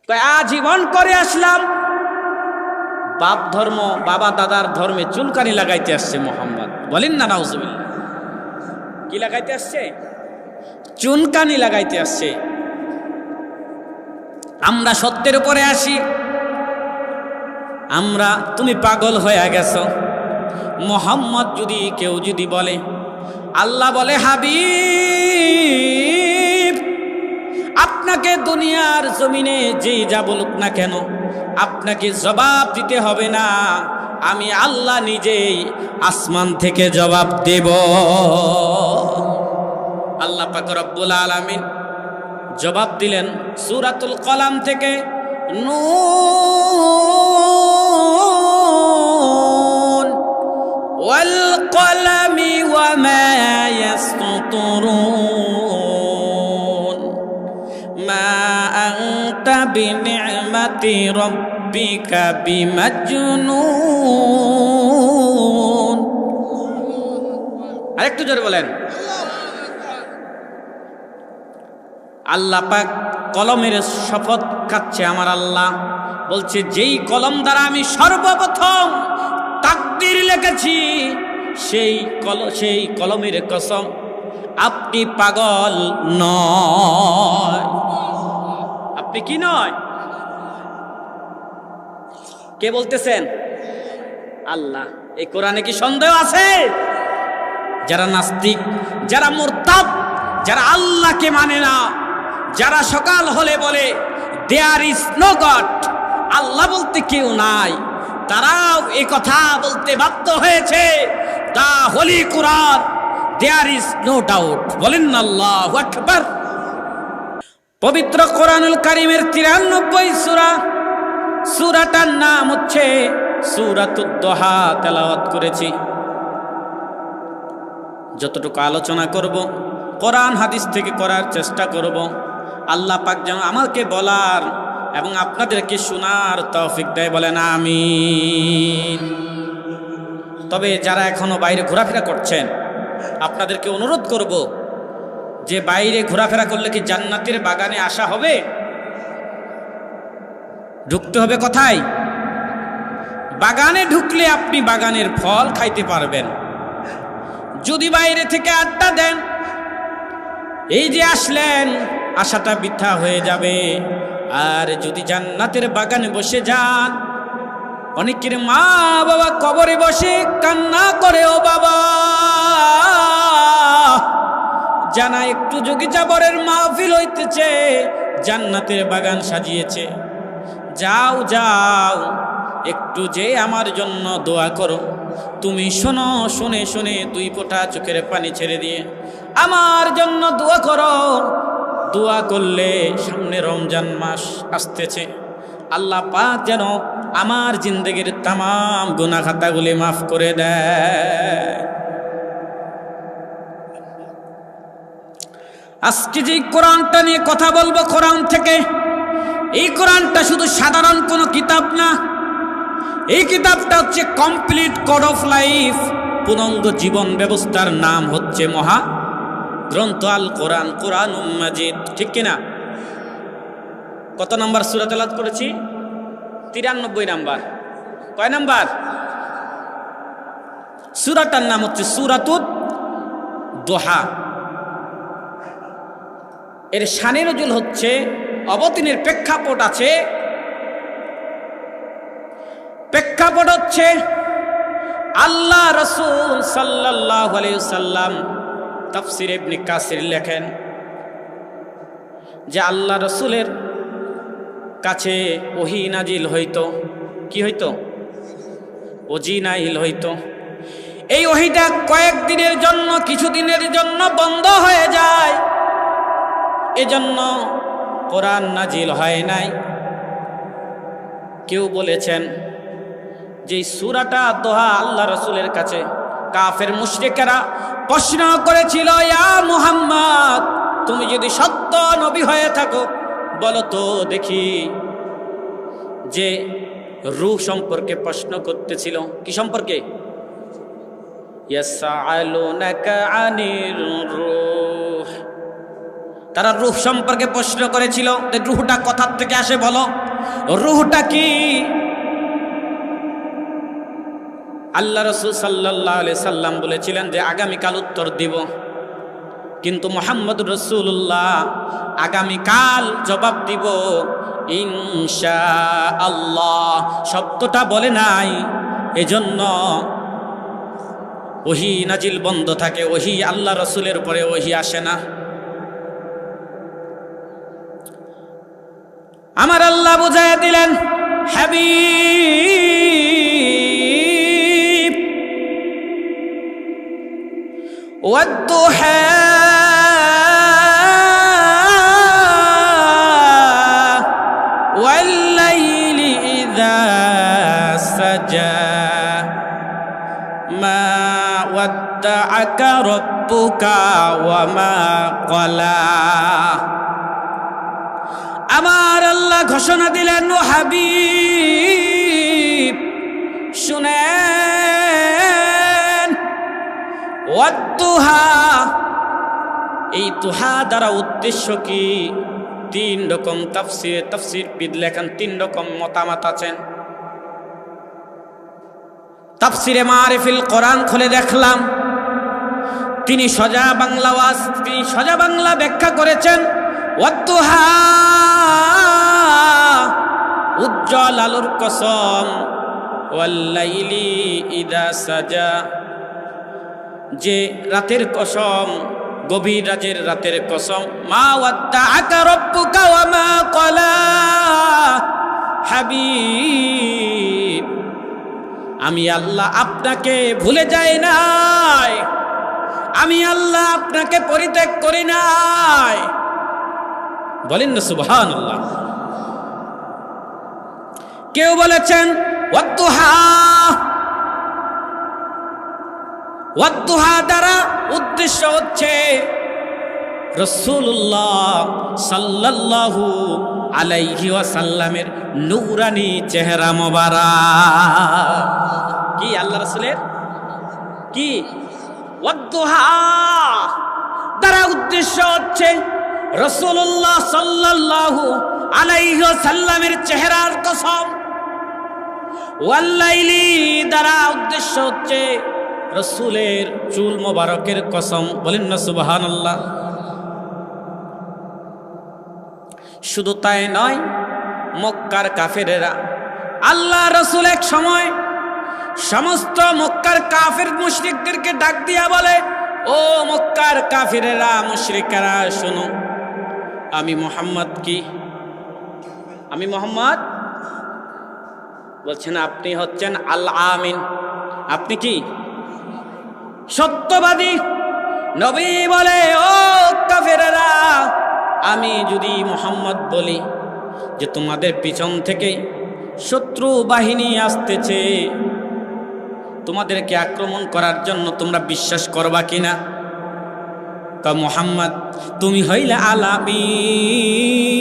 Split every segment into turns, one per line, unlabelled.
আজীবন করে আসলাম, বাপ ধর্ম বাবা দাদার ধর্মে চুলকানি লাগাইতে আসছে মোহাম্মদ। বলেন না নাউজুবিল্লাহ। কি লাগাইতে আসছে? চুনকানি লাগাইতে আসছে। আমরা সত্যের উপরে আসি, আমরা তুমি পাগল হয়ে গেছো। মোহাম্মদ যদি কেউ যদি বলে, আল্লাহ বলে হাবিব আপনাকে দুনিয়ার জমিনে যেই যা বলুক না কেন আপনাকে জবাব দিতে হবে না, আমি আল্লাহ নিজেই আসমান থেকে জবাব দেব। আল্লাহ পাক রব্বুল আলামিন জবাব দিলেন সূরাতুল কলাম থেকে, নুন ওয়াল কলামি ওয়া মা ইয়াসতুরুন মা আনতা বিনি'মাতি রাব্বিকা বিমাজনুন। আরেকটু জোরে বলেন। আল্লাহ পাক কলমের শপথ খাচ্ছে, আমার আল্লাহ বলছে যেই কলম দ্বারা আমি সর্বপ্রথম তাকদীর লিখেছি সেই কলমের কসম আপনি পাগল নয়। আপনি কি নয়? কে বলতেছেন? আল্লাহ। এই কোরআনে কি সন্দেহ আছে? যারা নাস্তিক, যারা মুরতাদ, যারা আল্লাহকে মানে না, যারা সকাল হলে বলে দেয়ার ইজ নো গড, আল্লাহ বলতে কেউ নাই, তারাও এই কথা বলতে বাধ্য হয়েছে। দা হোলি কোরআন, দেয়ার ইজ নো ডাউট। বলেন আল্লাহু আকবার। পবিত্র কোরআনুল কারীমের 93 সূরা, সূরাটার নাম হচ্ছে সূরাতুদ দুহা তেলাওয়াত করেছি। যতটুকু আলোচনা করব কোরআন হাদিস থেকে করার চেষ্টা করব। আল্লাহ পাক যেন আমাকে বলার এবং আপনাদেরকে শোনার তৌফিক দেয়, বলেন আমিন। তবে যারা এখনো বাইরে ঘোরাফেরা করছেন, আপনাদেরকে অনুরোধ করব যে বাইরে ঘোরাফেরা করলে কি জান্নাতের বাগানে আসা হবে? ঢুকতে হবে কোথায়? বাগানে ঢুকলে আপনি বাগানের ফল খাইতে পারবেন। যদি বাইরে থেকে আড্ডা দেন, এই যে আসলেন আশাটা বৃথা হয়ে যাবে। আর যদি জান্নাতের বাগানে বসে যান, অনেকের মা বাবা কবরে বসে কান্না করে, ও বাবা জানা একটু যোগী জাবরের মাহফিল হইতেছে, জান্নাতের বাগান সাজিয়েছে, যাও যাও একটু যে আমার জন্য দোয়া করো। তুমি শোনো, শুনে শুনে 2 ফোঁটা চোখের পানি ছেড়ে দিয়ে আমার জন্য দোয়া করো। দোয়া করলে সামনে রমজান মাস আসতেছে, আল্লাহ পাক যেন আমার জিন্দেগির তামাম গুনাহ খাতাগুলি মাফ করে দেয়। আজকে যে কোরআনটা নিয়ে কথা বলবো, কোরআন থেকে, এই কোরআনটা শুধু সাধারণ কোনো কিতাব না, এই কিতাবটা হচ্ছে কমপ্লিট কোড অফ লাইফ, পূর্ণাঙ্গ জীবন ব্যবস্থার নাম হচ্ছে মহা গ্রন্থ আল কোরআন, কোরআনুম মাজিদ। ঠিক কিনা? কত নাম্বার সূরা তেলাওয়াত করেছি? 93 নাম্বার। কয় নাম্বার? সূরাটার নাম হচ্ছে সূরাতুদ দুহা। এর শানে নজুল হচ্ছে, অবতীর্ণের প্রেক্ষাপট আছে। প্রেক্ষাপট হচ্ছে আল্লাহ রাসূল সাল্লাল্লাহু আলাইহি ওয়াসাল্লাম তাফসীর ইবনে কাসির লেখেন যে আল্লাহ রাসূলের কাছে ওহী নাজিল হইতো। কি হইতো? ওহী নাজিল হইতো। এই ওহীটা কয়েকদিনের জন্য, কিছুদিনের জন্য বন্ধ হয়ে যায়, এজন্য কোরআন নাজিল হয় নাই। কেউ বলেছেন যে সূরাটা দোহা আল্লাহ রাসূলের কাছে কাফের মুশরিকেরা প্রশ্ন করেছিল, ইয়া মুহাম্মদ তুমি যদি সত্য নবী হয়ে থাকো বলো তো দেখি। যে রূহ সম্পর্কে প্রশ্ন করতেছিল। কি সম্পর্কে? ইয়াসআলুনাকা আনির রূহ, তারা রূহ সম্পর্কে প্রশ্ন করেছিল, রূহটা কোথার থেকে আসে বলো, রূহটা কি? আল্লাহ রাসূল সাল্লাল্লাহু আলাইহি সাল্লাম বলেছিলেন যে আগামীকাল উত্তর দিব, কিন্তু মুহাম্মদুর রাসূলুল্লাহ আগামীকাল জবাব দিব ইনশাআল্লাহ শব্দটা বলে নাই। এজন্য ওহী নাজিল বন্ধ থাকে, ওহী আল্লাহ রাসূলের উপরে ওহী আসে না। আমার আল্লাহ বুঝাইয়া দিলেন, হাবিব ওয়াদ্দুহা ওয়াল্লাইলি ইযা সাজা মা ওয়াদ্দাআকা রাব্বুকা ওয়া মা ক্বালা। আমার আল্লাহ ঘোষণা দিলেন, ও হাবিব শুনেন, ওয়াদ্দুহা, এই দুহা দ্বারা উদ্দেশ্য কি? তিন রকম তাফসীরবিদ লেখেন, তিন রকম মতামত আছেন। তাফসিরে মারিফিল কোরআন খুলে দেখলাম, তিনি সোজা বাংলা ব্যাখ্যা করেছেন, ওয়াদ্দুহা উজ্জ্বল আলোর কসম, ওয়াল্লাইলি ইযা সাজা যে রাতের কসম, গভীর রাতের কসম, মা ওয়াদ্দাআকা রাব্বুকা ওয়া মা ক্বালা। হাবিব আমি আল্লাহ আপনাকে ভুলে যাই নাই, আমি আল্লাহ আপনাকে পরিত্যাগ করি নাই। বলেন না সুবহানাল্লাহ। কেউ বলেছেন ওয়াদ্দুহা, ওয়াদ্দুহা দ্বারা উদ্দেশ্য হচ্ছে রাসূলুল্লাহ সাল্লাল্লাহু আলাইহি ওয়াসাল্লামের নূরানি চেহারা মোবারক। কি আল্লাহ রাসূলের কি? ওয়াদ্দুহা দ্বারা উদ্দেশ্য হচ্ছে রাসূলুল্লাহ সাল্লাল্লাহু আলাইহি ওয়াসাল্লামের চেহারার কসম। ওয়াল্লাইলি দ্বারা উদ্দেশ্য হচ্ছে রাসূলের চুল মোবারকের কসম। বলেন না সুবহানাল্লাহ। শুধু তাই নয়, মক্কার কাফেরেরা আল্লাহ রাসূল এক সময় সমস্ত মক্কার কাফের মুশরিকদেরকে ডাক দিয়া বলে, ও মক্কার কাফেরেরা, মুশরিকেরা শোনো, আমি মুহাম্মদ কি? আমি মুহাম্মদ বলছেন, আপনি হচ্ছেন আল আমিন, আপনি কি? সত্যবাদী নবী বলে, ও কাফেরেরা, আমি যদি মুহাম্মদ বলি যে তোমাদের পিছন থেকে শত্রু বাহিনী আসতেছে তোমাদেরকে আক্রমণ করার জন্য, তোমরা বিশ্বাস করবা কিনা? কা মুহাম্মদ তুমি হইলা আল আমিন,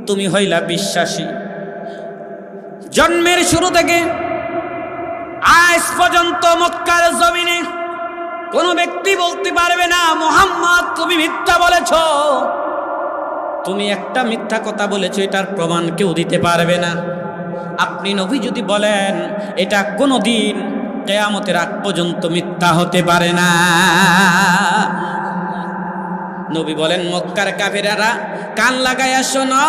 তুমি হইলা বিশ্বাসী। জন্মের শুরু থেকে আজ পর্যন্ত মক্কার জমিনে কোন ব্যক্তি বলতে পারবে না মুহাম্মদ তুমি মিথ্যা বলেছ। তুমি একটা মিথ্যা কথা বলেছো, এটার প্রমাণ কেউ দিতে পারবে না। আপনি নবী যদি বলেন, এটা কোনোদিন কিয়ামতের আগ পর্যন্ত মিথ্যা হতে পারে না। নবী বলেন, মক্কার কাফেরেরা কান লাগাইয়া শোনো,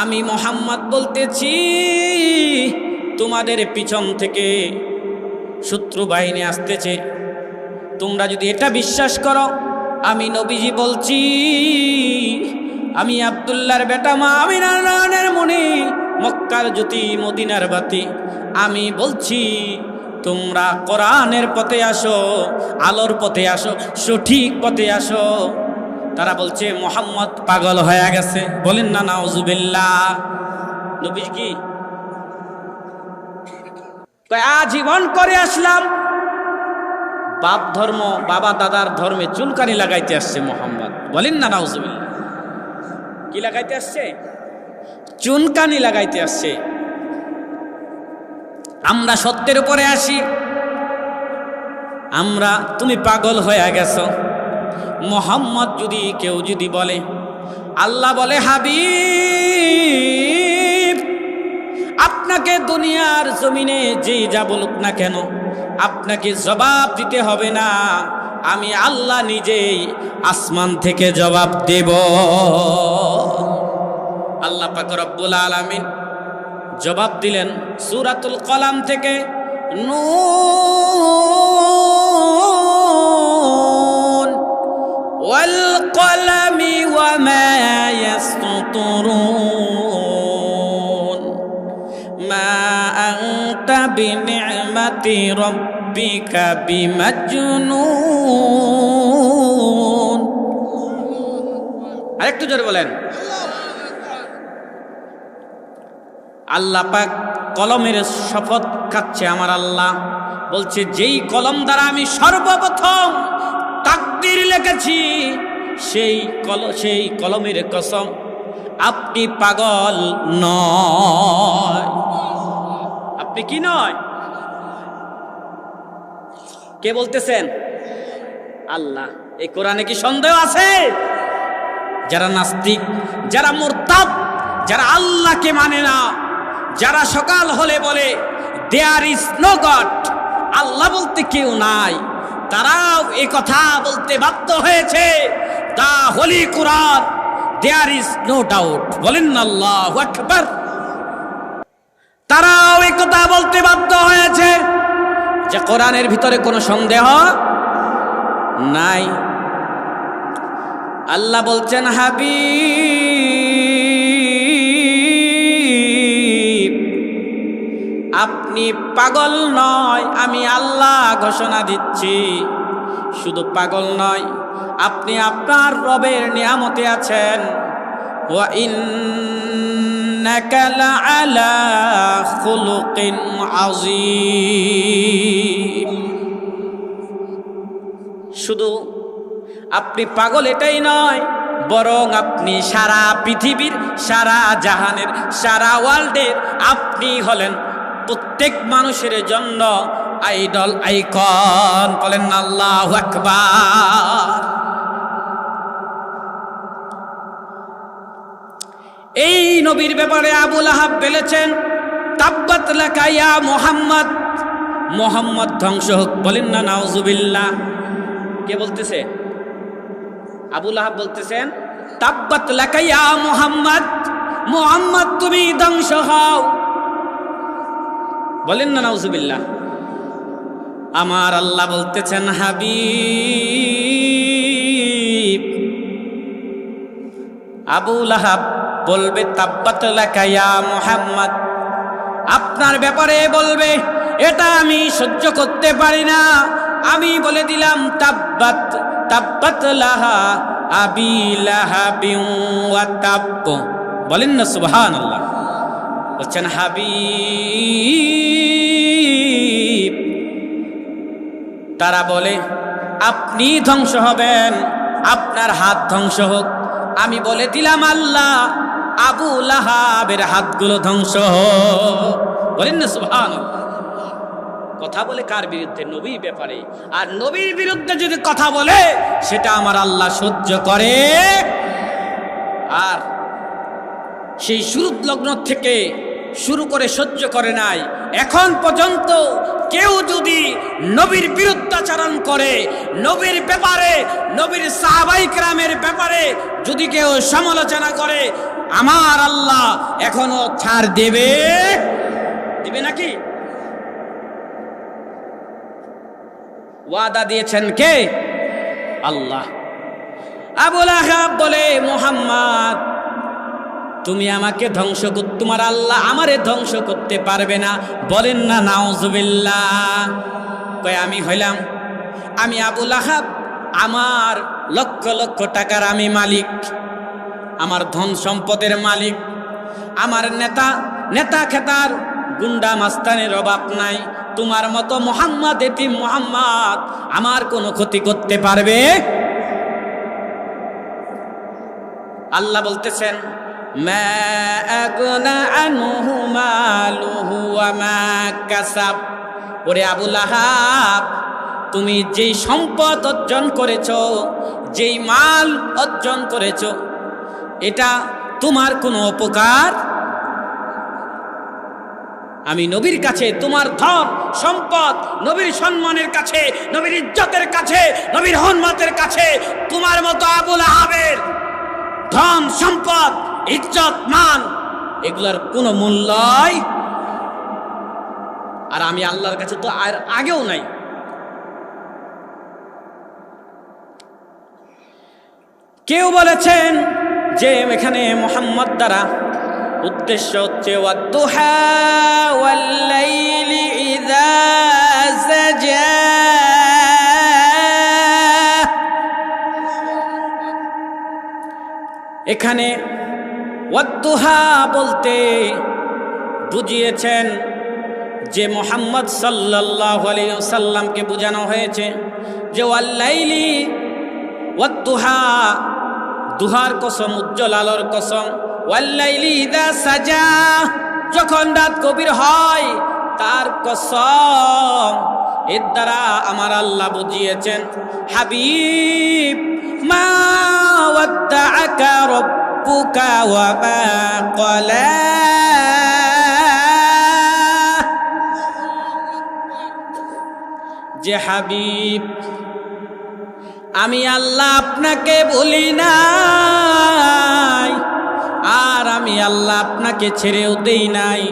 আমি মুহাম্মদ বলতেছি, তোমাদের পিছন থেকে শত্রু বাহিনী আসতেছে। তোমরা যদি এটা বিশ্বাস করো, আমি নবীজি বলছি, আমি আব্দুল্লাহর বেটা, মা আমিনার নয়নের মণি, মক্কার জ্যোতি, মদিনার বাতি, আমি বলছি তোমরা কোরআনের পথে আসো, আলোর পথে আসো, সঠিক পথে আসো। তারা বলছে মুহাম্মদ পাগল হয়ে গেছে। বলেন না নাউজুবিল্লাহ। নবী কি আজীবন করে আসলাম, বাপ ধর্ম, বাবা দাদার ধর্মে চুলকানি লাগাইতে আসছে মুহাম্মদ। বলেন না নাউজুবিল্লাহ। কি লাগাইতে আসছে? চুনকানি লাগাইতে আসছে। আমরা সত্যের উপরে আসি, তুমি পাগল হয়ে গেছো। মোহাম্মদ কেউ যদি বলে, আল্লাহ বলে, হাবিব আপনাকে দুনিয়ার জমিনে যেই যা বলুক না কেন আপনাকে জবাব দিতে হবে না, আমি আল্লাহ নিজেই আসমান থেকে জবাব দেব। আল্লাহ পাক রব্বুল আলামিন জবাব দিলেন সূরাতুল কলাম থেকে, নুন ওয়াল কলামি ওয়া মা ইয়াসতুরুন মা আনতা বিনি'মাতি রাব্বিকা বিমাজনুন। আরেকটু জোরে বলেন। আল্লাহ পাক কলমের শপথ খাচ্ছে, আমার আল্লাহ বলছে, যেই কলম দ্বারা আমি সর্বপ্রথম তাকদীর লিখেছি সেই কলমের কসম, আপনি পাগল নয়। আপনি কি নয়? কে বলতেছেন? আল্লাহ। এই কোরআনে কি সন্দেহ আছে? যারা নাস্তিক, যারা মুরতাদ, যারা আল্লাহকে মানে না, যারা সকাল হলে বলে দেয়ার ইজ নো গড, আল্লাহ বলতে কেউ নাই, তারাও এই কথা বলতে বাধ্য হয়েছে, দা হোলি কোরআন, দেয়ার ইজ নো ডাউট। বলেন আল্লাহু আকবার। তারাও এই কথা বলতে বাধ্য হয়েছে যে কোরআনের ভিতরে কোনো সন্দেহ নাই। আল্লাহ বলছেন, হাবিব আপনি পাগল নয়, আমি আল্লাহ ঘোষণা দিচ্ছি। শুধু পাগল নয়, আপনি আপনার রবের নিয়ামতে আছেন। ওয়া ইন্নাকা লাআলা খুলুকিন আযীম। শুধু আপনি পাগল এটাই নয়, বরং আপনি সারা পৃথিবীর, সারা জাহানের, সারা ওয়ার্ল্ডের আপনি হলেন প্রত্যেক মানুষের জন্য আইডল, আইকন। বলেন আল্লাহু আকবার। এই নবীর ব্যাপারে আবু লাহাব বলেছেন, তাব্বাত লাকা ইয়া মুহাম্মদ, মুহাম্মদ ধ্বংস হোক। বলেন না নাউজুবিল্লাহ। কে বলতেছে? আবু লাহাব বলতেছেন, তাব্বাত লাকা ইয়া মুহাম্মদ, মুহাম্মদ তুমি ধ্বংস হও। বলেন না নাউজুবিল্লাহ। আমার আল্লাহ বলতেছেন, হাবিব আবু লাহাব বলবে তাব্বাত লাকা ইয়া মুহাম্মদ, আপনার ব্যাপারে বলবে, এটা আমি সহ্য করতে পারি না। আমি বলে দিলাম তাব্বাত, তাব্বাত লাহা আবি লাহাবিন ওয়া তাব্ব। বলেন না সুবহানাল্লাহ। বলছেন, হাবিব তারা বলে আপনি ধ্বংস হবেন, আপনার হাত ধ্বংস হোক। আমি বলে দিলাম আল্লাহ আবু লাহাবের হাতগুলো ধ্বংস হোক। বলেন না সুবহানাল্লাহ। কথা বলে কার বিরুদ্ধে? নবীর ব্যাপারে। আর নবীর বিরুদ্ধে যদি কথা বলে সেটা আমার আল্লাহ সহ্য করে। আর সেই শুরু লগ্ন থেকে শুরু করে সহ্য করে নাই, এখন পর্যন্ত কেউ যদি নবীর বিরুদ্ধাচরণ করে, নবীর ব্যাপারে, নবীর সাহাবায়ে কেরামের ব্যাপারে যদি কেউ সমালোচনা করে, আমার আল্লাহ এখনো ছাড় দেবে? দিবে নাকি? ওয়াদা দিয়েছেন কে? আল্লাহ। আবু লাহাব বলে, মুহাম্মদ তুমি আমাকে ধ্বংস করতে, তোমার আল্লাহ আমারে ধ্বংস করতে পারবে না। বলেন না নাউজুবিল্লাহ। কয় আমি হইলাম, আমি আবু লাহাব, আমার লক্ষ লক্ষ টাকার আমি মালিক, আমার ধন সম্পদের মালিক, আমার নেতা খেতার গুন্ডা মাস্তানের অভাব নাই। তোমার মতো মুহাম্মদ, এতিম মুহাম্মদ আমার কোনো ক্ষতি করতে পারবে? আল্লাহ বলতেছেন, মা আগনা আনহু মালুহু ওয়া মা কাসাব। ওরে আবু লাহাব, তুমি যেই সম্পদ অর্জন করেছো, যেই মাল অর্জন করেছো, এটা তোমার কোনো উপকার? আমি নবীর কাছে তোমার ধন সম্পদ, নবীর সম্মানের কাছে, নবীর ইজ্জতের কাছে, নবীর হরমতের কাছে তোমার মতো আবুল আহাবের ধন সম্পদ ইজ্জত মান এগুলার কোনো মূল্যই, আর আমি আল্লাহর কাছে তো আর আগেও নাই। কেউ বলেছেন যে এখানে মুহাম্মদ দ্বারা উদ্দেশ্য হচ্ছে ওয়াদ্দুহা ওয়াল্লাইলি ইযা সাজা, এখানে ওয়াদ্দুহা বলতে বুঝিয়েছেন যে মুহাম্মদ সাল্লাল্লাহু আলাইহি ওয়াসাল্লামকে বোঝানো হয়েছে যে ওয়াল্লাইলি ওয়াদ্দুহা, দুহার কসম, উজ্জ্বল আলোর কসম, ওয়াল্লাইলি ইযা সাজা, যখন রাত গভীর হয় তার কসম। এর দ্বারা আমার আল্লাহ বুঝিয়েছেন হাবিব মা ওয়াদ্দাআকা রাব্বুকা ওয়া মা ক্বালা, যে হাবিব আমি আল্লাহ আপনাকে বলি নাই, আর আমি আল্লাহ আপনাকে ছেড়েও দেই নাই।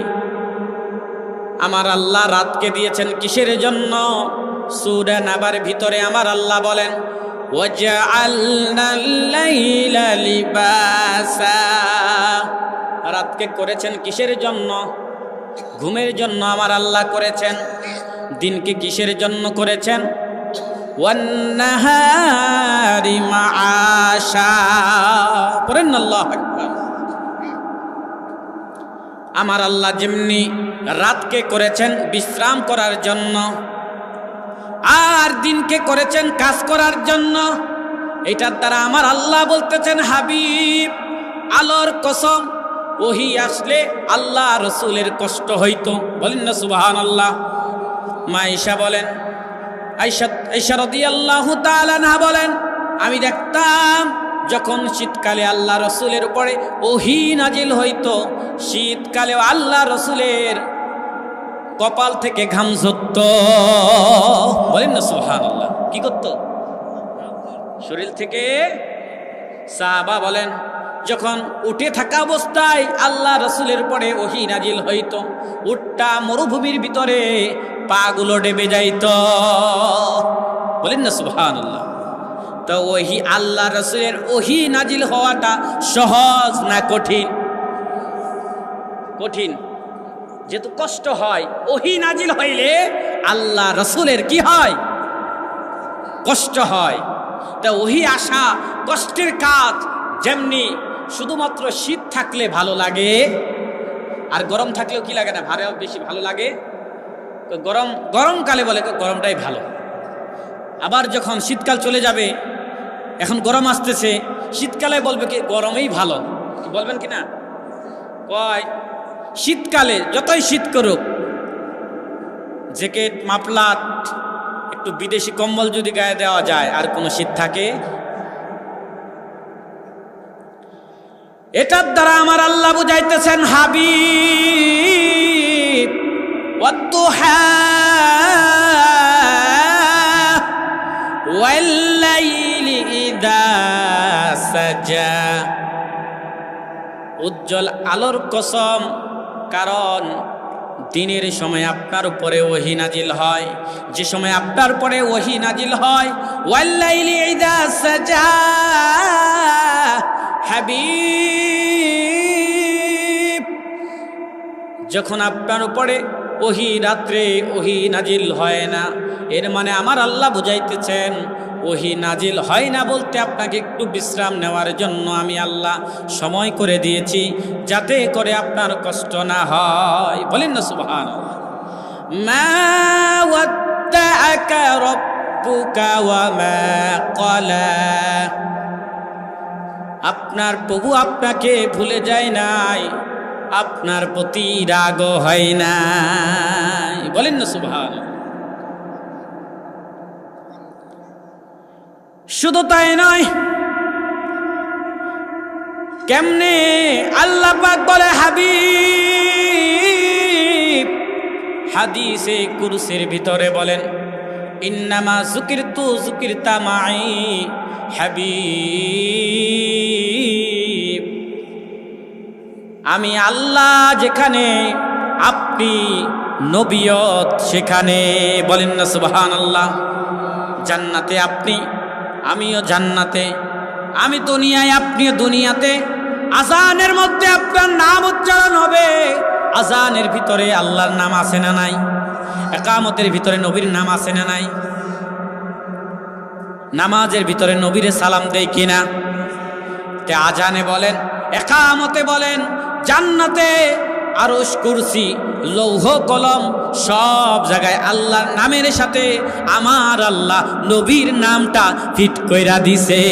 আমার আল্লাহ রাতকে দিয়েছেন কিসের জন্য? সূরা নাবার ভিতরে আমার আল্লাহ বলেন ওয়াজআলনাল লাইলা লিবাসা, রাতকে করেছেন কিসের জন্য? ঘুমের জন্য আমার আল্লাহ করেছেন। দিনকে কিসের জন্য করেছেন? ওয়ান্নাহারি মাআশা, পড়েন আল্লাহু আকবার। আমার আল্লাহ যেমনি রাতকে করেছেন বিশ্রাম করার জন্য, আর দিনকে করেছেন কাজ করার জন্য। এটার দ্বারা আমার আল্লাহ বলতেছেন হাবিব আলোর কসম, ওহী আসলে আল্লাহ রসুলের কষ্ট হইতো। বলেন না সুবহানাল্লাহ। মা আয়েশা বলেন, আয়েশা রাদিয়াল্লাহু তাআলা আনহা বলেন, আমি দেখতাম যখন শীতকালে আল্লাহ রসুলের উপরে ওহী নাজিল হইতো, শীতকালে আল্লাহ রসুলের কপাল থেকে ঘাম ঝরত। বলেন না সুবহানাল্লাহ। কি করত? শরীর থেকে। সাহাবা বলেন যখন উঠে থাকা অবস্থায় আল্লাহ রসুলের পরে ওহী নাজিল হইত, উটটা মরুভূমির ভিতরে পাগুলো ডেবে যাইত। বলেন না সুবহানাল্লাহ। তো ওহী আল্লাহ রসুলের ওহী নাজিল হওয়াটা সহজ না কঠিন? কঠিন। যেহেতু কষ্ট হয়, ওহী নাজিল হইলে আল্লাহ রসুলের কি হয়? কষ্ট হয়। তা ওহী আসা কষ্টের কাজ। যেমনি শুধুমাত্র শীত থাকলে ভালো লাগে, আর গরম থাকলেও কি লাগে না, ভালো, বেশি ভালো লাগে। গরমকালে বলে গরমটাই ভালো। আবার যখন শীতকাল চলে যাবে, এখন গরম আসতেছে, শীতকালে বলবে কি গরমেই ভালো। বলবেন কি না? কয় শীতকালে যতই শীত করুক, জ্যাকেট মাফলার একটু বিদেশি কম্বল যদি গায়ে দেওয়া যায়, আর কোনো শীত থাকে? এটার দ্বারা আমার আল্লাহ বুঝাইতেছেন হাবিব ওয়াদ্দুহা ওয়াল্লাইলি ইযা সাজা, উজ্জ্বল আলোর কসম, কারণ দিনের সময় আপনার উপরে ওহী নাজিল হয়। যে সময় আপনার উপরে ওহী নাজিল হয়, ওয়াল্লাইলি ইযা সাজা, হাবিব যখন আপনার উপরে ওহী রাত্রে ওহী নাজিল হয় না, এর মানে আমার আল্লাহ বুঝাইতেছেন ওহী নাজিল হয় না বলতে আপনাকে একটু বিশ্রাম নেওয়ার জন্য আমি আল্লাহ সময় করে দিয়েছি, যাতে করে আপনার কষ্ট না হয়। বলেন না সুবহানাল্লাহ। মা ওয়াদ্দাআকা রাব্বুকা ওয়া মা ক্বালা, আপনার প্রভু আপনাকে ভুলে যায় নাই, আপনার প্রতি রাগ হয় নাই। বলেন না সুবহানাল্লাহ। শুধু তাই নয়, কেমনে আল্লাহ পাক বলে হাবিব হাদিসে কুরসির ভিতরে বলেন, ইন্নামা যুকিরতু যুকিরতা মাই হাবিব, আমি আল্লাহ যেখানে আপনি নবিয়ত সেখানে। বলেন না সুবহানাল্লাহ। জান্নাতে আপনি, আমিও জান্নাতে, আমি দুনিয়ায় আপনিও দুনিয়াতে। আজানের মধ্যে আপনার নাম উচ্চারণ হবে, আজানের ভিতরে আল্লাহর নাম আছে না নাই? ইকামতের ভিতরে নবীর নাম আছে না নাই? নামাজের ভিতরে নবীরে সালাম দেয় কিনা? তে আজানে বলেন, ইকামতে বলেন, জান্নাতে আরশ কুরসি লৌহ কলম সব জায়গায় আল্লাহর নামের সাথে আমার আল্লাহ নবীর নামটা ফিট কইরা দিছে।